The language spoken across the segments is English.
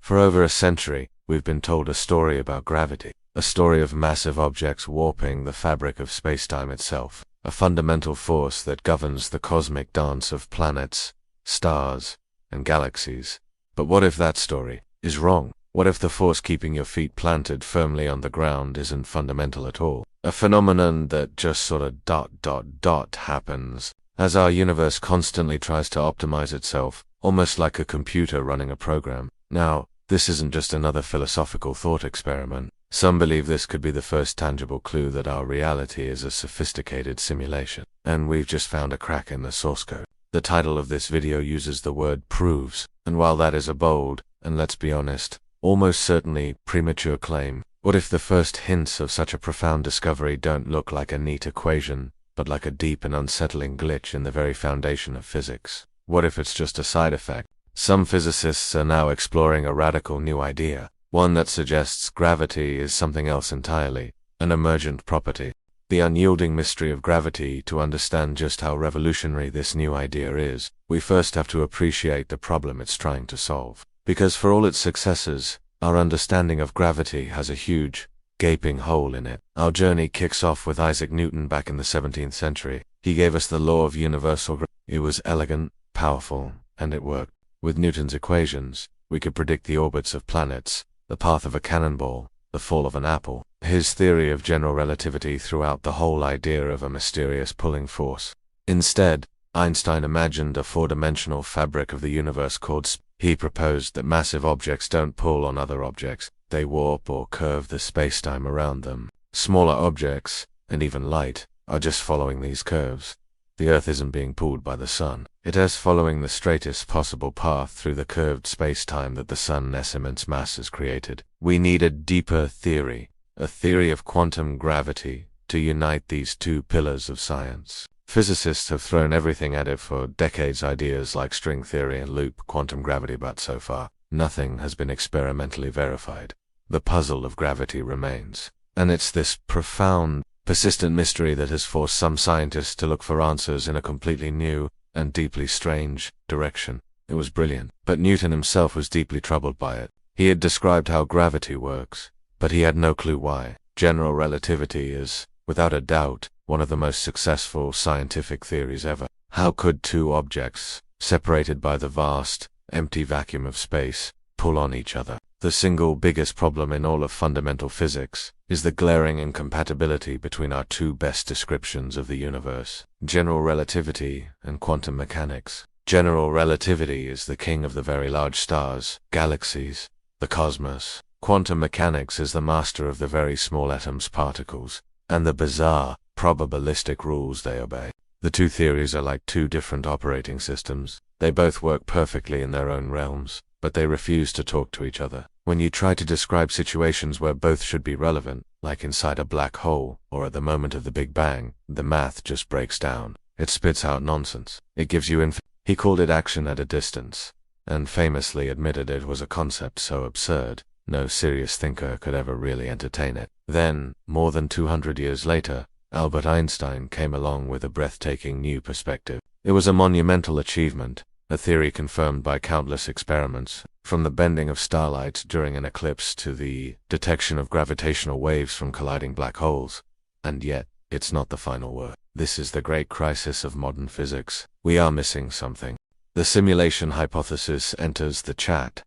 For over a century, we've been told a story about gravity, a story of massive objects warping the fabric of space-time itself, a fundamental force that governs the cosmic dance of planets, stars, and galaxies. But what if that story is wrong? What if the force keeping your feet planted firmly on the ground isn't fundamental at all? A phenomenon that just sort of happens, as our universe constantly tries to optimize itself, almost like a computer running a program. Now, this isn't just another philosophical thought experiment. Some believe this could be the first tangible clue that our reality is a sophisticated simulation, and we've just found a crack in the source code. The title of this video uses the word proves, and while that is a bold, and let's be honest, almost certainly premature claim, what if the first hints of such a profound discovery don't look like a neat equation, but like a deep and unsettling glitch in the very foundation of physics? What if it's just a side effect? Some physicists are now exploring a radical new idea, one that suggests gravity is something else entirely, an emergent property. The unyielding mystery of gravity. To understand just how revolutionary this new idea is, we first have to appreciate the problem it's trying to solve. Because for all its successes, our understanding of gravity has a huge, gaping hole in it. Our journey kicks off with Isaac Newton back in the 17th century. He gave us the law of universal gravity. It was elegant, powerful, and it worked. With Newton's equations, we could predict the orbits of planets, the path of a cannonball, the fall of an apple. His theory of general relativity threw out the whole idea of a mysterious pulling force. Instead, Einstein imagined a four-dimensional fabric of the universe called space. He proposed that massive objects don't pull on other objects, they warp or curve the spacetime around them. Smaller objects, and even light, are just following these curves. The Earth isn't being pulled by the Sun. It is following the straightest possible path through the curved spacetime that the Sun's immense mass has created. We need a deeper theory, a theory of quantum gravity, to unite these two pillars of science. Physicists have thrown everything at it for decades, ideas like string theory and loop quantum gravity, but so far, nothing has been experimentally verified. The puzzle of gravity remains. And it's this profound, persistent mystery that has forced some scientists to look for answers in a completely new, and deeply strange, direction. It was brilliant, but Newton himself was deeply troubled by it. He had described how gravity works, but he had no clue why. General relativity is, without a doubt, one of the most successful scientific theories ever. How could two objects, separated by the vast, empty vacuum of space, pull on each other? The single biggest problem in all of fundamental physics is the glaring incompatibility between our two best descriptions of the universe, general relativity and quantum mechanics. General relativity is the king of the very large stars, galaxies, the cosmos. Quantum mechanics is the master of the very small atoms, particles, and the bizarre, probabilistic rules they obey. The two theories are like two different operating systems. They both work perfectly in their own realms, but they refuse to talk to each other. When you try to describe situations where both should be relevant, like inside a black hole or at the moment of the Big Bang, the math just breaks down. It spits out nonsense. It gives you He called it action at a distance, and famously admitted it was a concept so absurd, no serious thinker could ever really entertain it. Then, more than 200 years later, Albert Einstein came along with a breathtaking new perspective. It was a monumental achievement, a theory confirmed by countless experiments, from the bending of starlight during an eclipse to the detection of gravitational waves from colliding black holes. And yet, it's not the final word. This is the great crisis of modern physics. We are missing something. The simulation hypothesis enters the chat.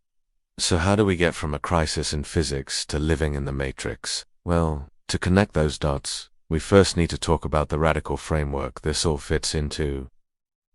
So how do we get from a crisis in physics to living in the matrix? Well, to connect those dots, we first need to talk about the radical framework this all fits into.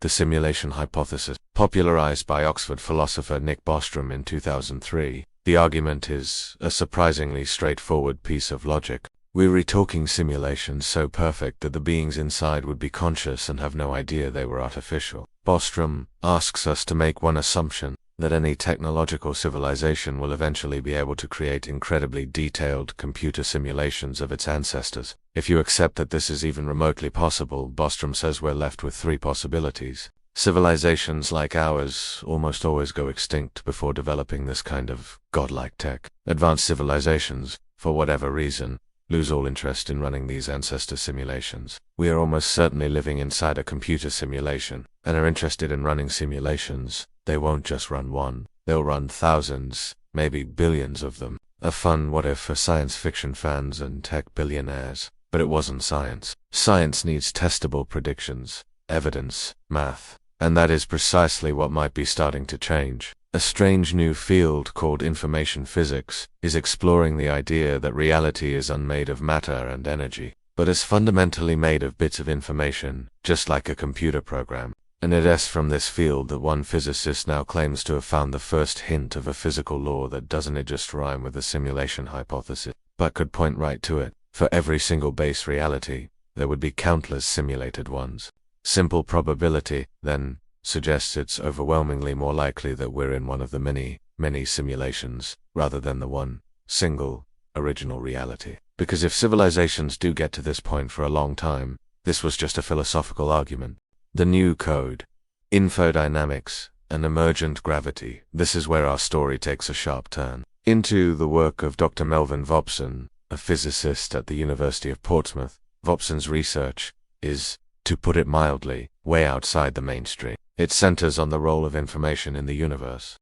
The simulation hypothesis, popularized by Oxford philosopher Nick Bostrom in 2003, the argument is a surprisingly straightforward piece of logic. We're talking simulations so perfect that the beings inside would be conscious and have no idea they were artificial. Bostrom asks us to make one assumption, that any technological civilization will eventually be able to create incredibly detailed computer simulations of its ancestors. If you accept that this is even remotely possible, Bostrom says we're left with three possibilities. Civilizations like ours almost always go extinct before developing this kind of godlike tech. Advanced civilizations, for whatever reason, lose all interest in running these ancestor simulations. We are almost certainly living inside a computer simulation, and are interested in running simulations. They won't just run one, they'll run thousands, maybe billions of them. A fun what if for science fiction fans and tech billionaires. But it wasn't science. Science needs testable predictions, evidence, math. And that is precisely what might be starting to change. A strange new field called information physics is exploring the idea that reality is unmade of matter and energy, but is fundamentally made of bits of information, just like a computer program. And it is from this field that one physicist now claims to have found the first hint of a physical law that doesn't just rhyme with the simulation hypothesis, but could point right to it. For every single base reality, there would be countless simulated ones. Simple probability, then, suggests it's overwhelmingly more likely that we're in one of the many simulations, rather than the one, single, original reality. Because if civilizations do get to this point for a long time, this was just a philosophical argument. The new code, infodynamics, and emergent gravity. This is where our story takes a sharp turn. Into the work of Dr. Melvin Vopson, a physicist at the University of Portsmouth. Vopson's research is, to put it mildly, way outside the mainstream. It centers on the role of information in the universe.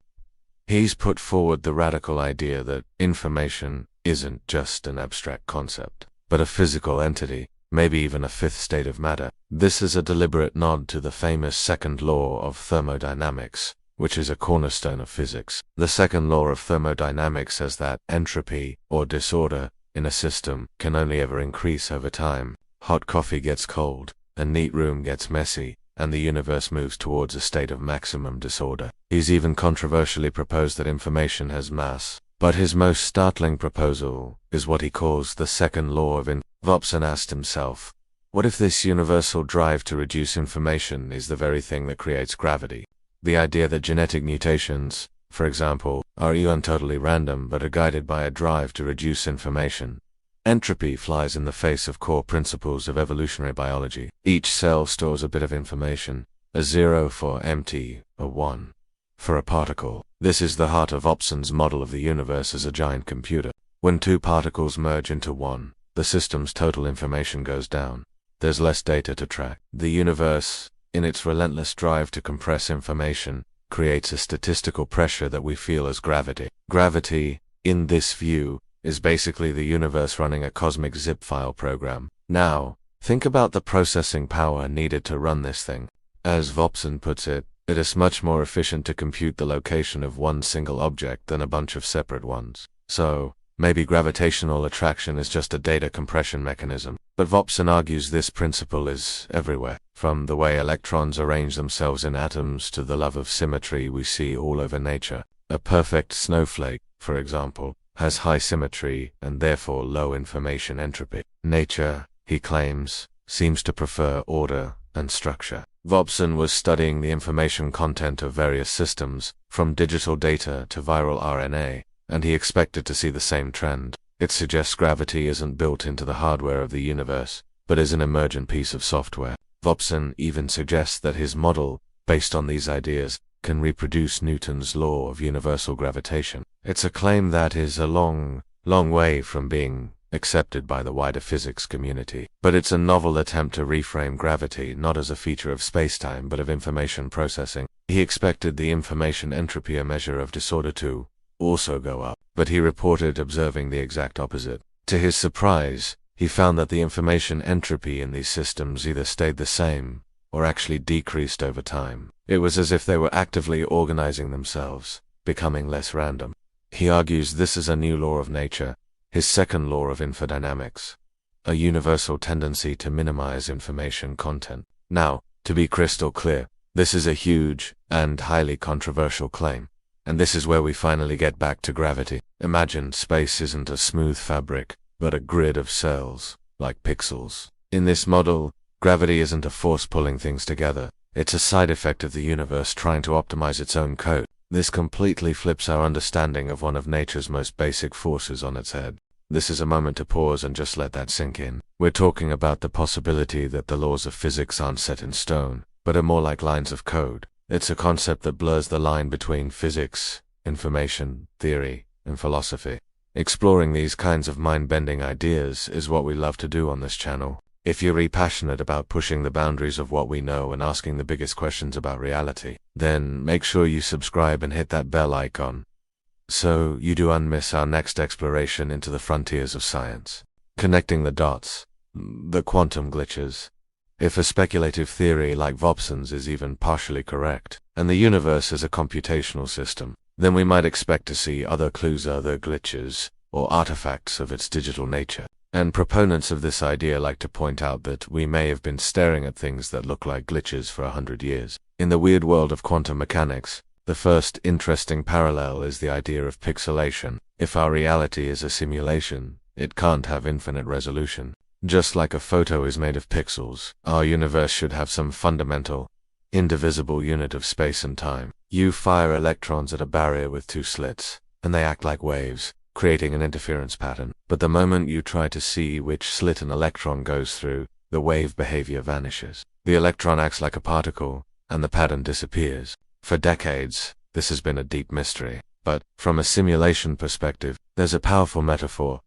He's put forward the radical idea that information isn't just an abstract concept, but a physical entity, maybe even a fifth state of matter. This is a deliberate nod to the famous second law of thermodynamics, which is a cornerstone of physics. The second law of thermodynamics says that entropy, or disorder, in a system can only ever increase over time. Hot coffee gets cold, a neat room gets messy, and the universe moves towards a state of maximum disorder. He's even controversially proposed that information has mass, but his most startling proposal is what he calls the second law of Vopson asked himself, what if this universal drive to reduce information is the very thing that creates gravity? The idea that genetic mutations, for example, are even totally random but are guided by a drive to reduce information. Entropy flies in the face of core principles of evolutionary biology. Each cell stores a bit of information, a 0 for empty, a 1 for a particle. This is the heart of Vopson's model of the universe as a giant computer. When two particles merge into one, the system's total information goes down. There's less data to track. The universe, in its relentless drive to compress information, creates a statistical pressure that we feel as gravity. Gravity, in this view, is basically the universe running a cosmic zip file program. Now, think about the processing power needed to run this thing. As Vopson puts it, it is much more efficient to compute the location of one single object than a bunch of separate ones. So, maybe gravitational attraction is just a data compression mechanism. But Vopson argues this principle is everywhere, from the way electrons arrange themselves in atoms to the love of symmetry we see all over nature. A perfect snowflake, for example, has high symmetry and therefore low information entropy. Nature, he claims, seems to prefer order and structure. Vopson was studying the information content of various systems, from digital data to viral RNA, and he expected to see the same trend. It suggests gravity isn't built into the hardware of the universe, but is an emergent piece of software. Vopson even suggests that his model, based on these ideas, can reproduce Newton's law of universal gravitation. It's a claim that is a long way from being accepted by the wider physics community. But it's a novel attempt to reframe gravity not as a feature of spacetime but of information processing. He expected the information entropy, a measure of disorder, to also go up, but he reported observing the exact opposite. To his surprise, he found that the information entropy in these systems either stayed the same or actually decreased over time. It was as if they were actively organizing themselves, becoming less random. He argues this is a new law of nature, his second law of infodynamics, a universal tendency to minimize information content. Now, to be crystal clear, this is a huge and highly controversial claim. And this is where we finally get back to gravity. Imagine space isn't a smooth fabric, but a grid of cells, like pixels. In this model, gravity isn't a force pulling things together. It's a side effect of the universe trying to optimize its own code. This completely flips our understanding of one of nature's most basic forces on its head. This is a moment to pause and just let that sink in. We're talking about the possibility that the laws of physics aren't set in stone, but are more like lines of code. It's a concept that blurs the line between physics, information, theory, and philosophy. Exploring these kinds of mind-bending ideas is what we love to do on this channel. If you're passionate about pushing the boundaries of what we know and asking the biggest questions about reality, then make sure you subscribe and hit that bell icon so you don't miss our next exploration into the frontiers of science. Connecting the dots, the quantum glitches. If a speculative theory like Vobson's is even partially correct, and the universe is a computational system, then we might expect to see other clues, other glitches, or artifacts of its digital nature. And proponents of this idea like to point out that we may have been staring at things that look like glitches for 100 years. In the weird world of quantum mechanics, the first interesting parallel is the idea of pixelation. If our reality is a simulation, it can't have infinite resolution. Just like a photo is made of pixels, our universe should have some fundamental, indivisible unit of space and time. You fire electrons at a barrier with two slits, and they act like waves, creating an interference pattern. But the moment you try to see which slit an electron goes through, the wave behavior vanishes. The electron acts like a particle, and the pattern disappears. For decades, this has been a deep mystery. But, from a simulation perspective, there's a powerful metaphor.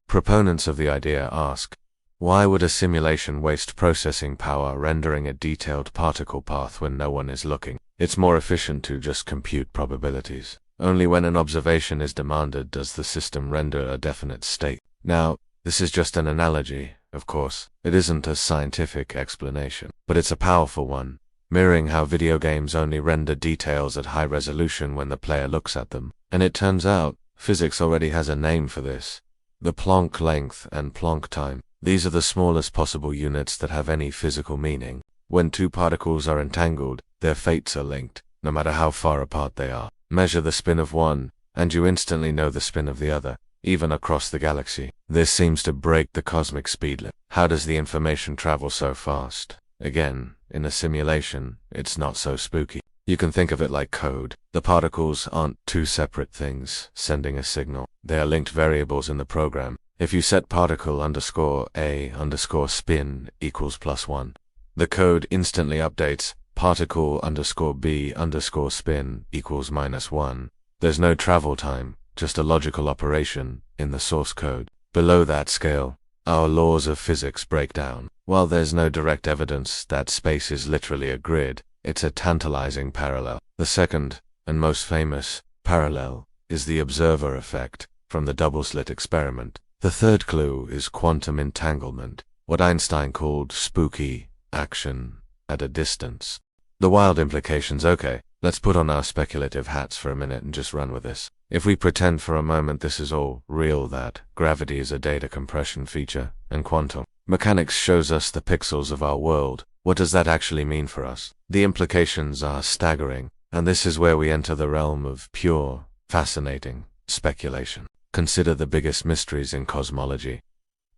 Proponents of the idea ask, why would a simulation waste processing power rendering a detailed particle path when no one is looking? It's more efficient to just compute probabilities. Only when an observation is demanded does the system render a definite state. Now, this is just an analogy, of course. It isn't a scientific explanation, but it's a powerful one, mirroring how video games only render details at high resolution when the player looks at them. And it turns out, physics already has a name for this: the Planck length and Planck time. These are the smallest possible units that have any physical meaning. When two particles are entangled, their fates are linked, no matter how far apart they are. Measure the spin of one, and you instantly know the spin of the other, even across the galaxy. This seems to break the cosmic speed limit. How does the information travel so fast? Again, in a simulation, it's not so spooky. You can think of it like code. The particles aren't two separate things sending a signal. They are linked variables in the program. If you set particle underscore a underscore spin equals +1, the code instantly updates particle underscore b underscore spin equals -1. There's no travel time, just a logical operation in the source code. Below that scale, our laws of physics break down. While there's no direct evidence that space is literally a grid, it's a tantalizing parallel. The second, and most famous, parallel is the observer effect from the double-slit experiment. The third clue is quantum entanglement, what Einstein called spooky action at a distance. The wild implications. Okay, let's put on our speculative hats for a minute and just run with this. If we pretend for a moment this is all real, that gravity is a data compression feature, and quantum mechanics shows us the pixels of our world, what does that actually mean for us? The implications are staggering, and this is where we enter the realm of pure, fascinating speculation. Consider the biggest mysteries in cosmology: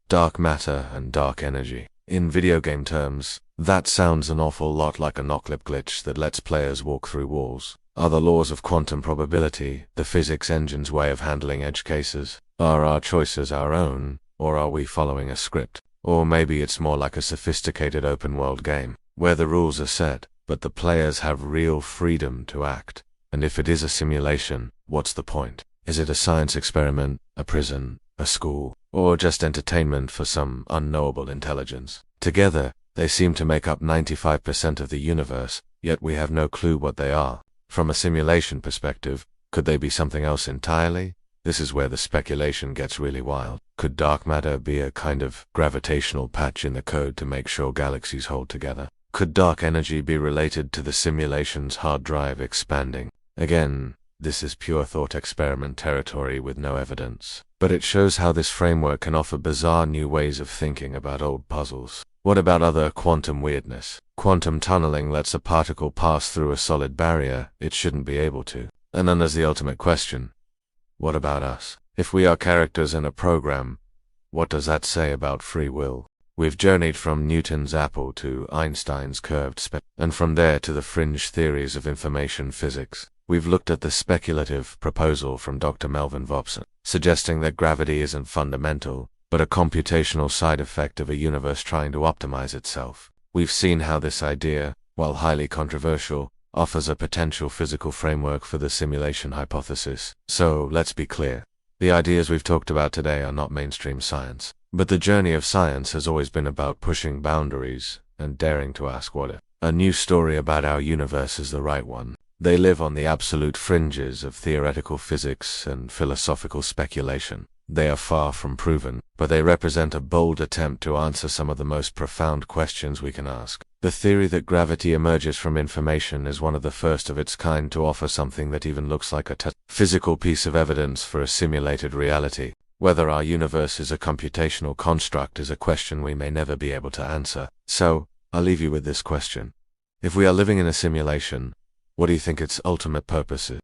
dark matter and dark energy. In video game terms, that sounds an awful lot like a no-clip glitch that lets players walk through walls. Are the laws of quantum probability the physics engine's way of handling edge cases? Are our choices our own, or are we following a script? Or maybe it's more like a sophisticated open-world game, where the rules are set, but the players have real freedom to act. And if it is a simulation, what's the point? Is it a science experiment, a prison, a school, or just entertainment for some unknowable intelligence? Together, they seem to make up 95% of the universe, yet we have no clue what they are. From a simulation perspective, could they be something else entirely? This is where the speculation gets really wild. Could dark matter be a kind of gravitational patch in the code to make sure galaxies hold together? Could dark energy be related to the simulation's hard drive expanding? Again, this is pure thought experiment territory with no evidence. But it shows how this framework can offer bizarre new ways of thinking about old puzzles. What about other quantum weirdness? Quantum tunneling lets a particle pass through a solid barrier it shouldn't be able to. And then there's the ultimate question: what about us? If we are characters in a program, what does that say about free will? We've journeyed from Newton's apple to Einstein's curved spectrum, and from there to the fringe theories of information physics. We've looked at the speculative proposal from Dr. Melvin Vobson, suggesting that gravity isn't fundamental, but a computational side effect of a universe trying to optimize itself. We've seen how this idea, while highly controversial, offers a potential physical framework for the simulation hypothesis. So, let's be clear. The ideas we've talked about today are not mainstream science, but the journey of science has always been about pushing boundaries and daring to ask what if. A new story about our universe is the right one. They live on the absolute fringes of theoretical physics and philosophical speculation. They are far from proven, but they represent a bold attempt to answer some of the most profound questions we can ask. The theory that gravity emerges from information is one of the first of its kind to offer something that even looks like a physical piece of evidence for a simulated reality. Whether our universe is a computational construct is a question we may never be able to answer. So, I'll leave you with this question. If we are living in a simulation, what do you think its ultimate purpose is?